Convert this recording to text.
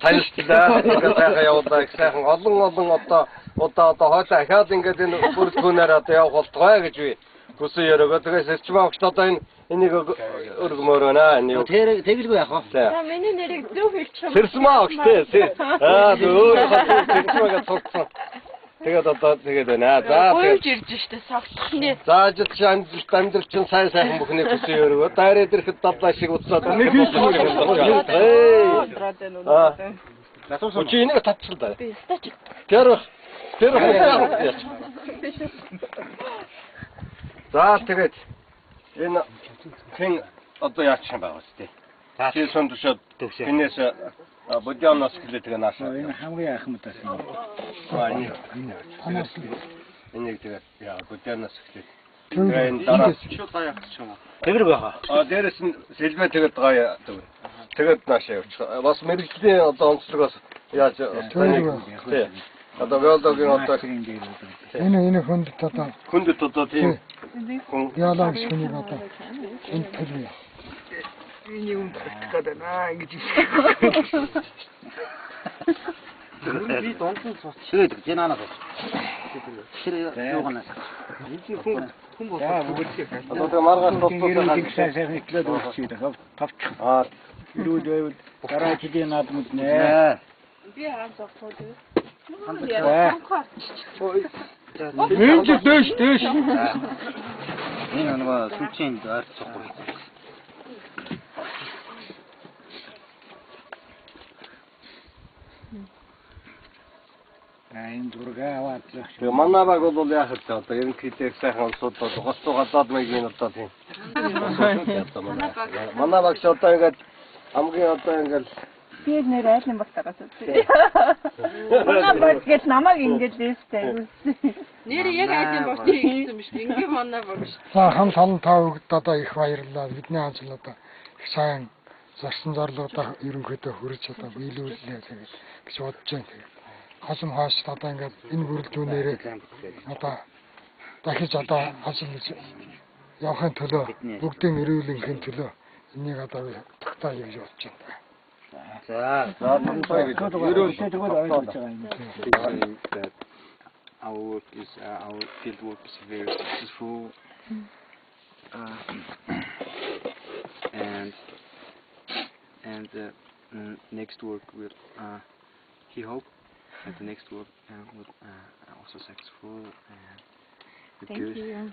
Танилцлаа. Ингээд сайхан явуулаа их сайхан олон одоо хойлоо ахаад ингээд энэ бүрэлдэхүүнээр одоо явах болтгоо гэж би хүсэн ярага. Тэгээс эрчим авагч одоо энийг өргөмөр байна. Энэ тэгэлгүй яах вэ? За миний нэрийг зөв хэлчих юм. Сэрсмаа авагч тий. Сэрсмаагаа цогцсон. Тэгээд одоо тэгээд байна. За Гойж ирж штэ савтахны. За ажилч амьдрал чинь сайн бүхний хүсэн ярага. Дайраад ирэхэд дадлаа шиг уцаад нэг Чи энийг татчихлаа. Би стач. Тэр яач. За тэгээд энэ хэн одоо яач юм байгаа үстэй. Чи сондушод энэс бодионос гэлээ тэгээ нааша. Энэ хамгийн ахмад байсан. Энийг тэгээд яа бодионос гэлээ. Тэгээд дараа шууд гаяхчих юм. Тэгэлгүй яах. Дээрээс нь сэлбэ тэгээд гая. Тэгээд наашаа явчих. Бас мэрэгжлийн одоо онцлогоос яаж тий. Одоо биологийн одоо энэ хүндэт одоо тийм биологч хүнийг одоо энэ төрөө. Энэ юм гэдэг наа ингэж. Би донсон цоц. Тэгээд гэнанаас. Тэр юуганаас. Хүн одоо тэгээ маргааш тоцсон сайхан итлээд өгчихээ. Тавчих. Ирүүл байвал дараа жилийн наадмууд нэ. Би хаан зогсоо дээ. Энд дэш. Энэ нэг сүлжээнд арцахгүй. Энэ зураг аваад. Тэгээ манайбаг бол яах вэ? Одоо ерөнхийдөө сайхан улсуудад гоцоо гадаад маягийн одоо тийм. Манайбаг ч одоо ингээд хамгийн одоо ингээд Би нэр айлын болтойгоос үгүй. Манай бол намайг ингэж дээстэй. Нэр яг айлын болтой гэсэн биш. Ингээ манай баг шүү. За хамт олон тав өгд одоо их баярлалаа. Бидний ажил одоо их сайн зорсон зорилгодоо ерөнхийдөө хүрэж одоо биелүүллээ тэгээд гэж бодож байна тэгээд. Хасам хааш одоо ингээд энэ бүрэлдэхүүнээрээ одоо дахиж одоо хасамж явахын төлөө бүгдийн эрүүлэнхийн төлөө энийг одоо тогтоё гэж бодож байна. За our field work is very successful, and next work will he hope that the next work will also successful and Thank you.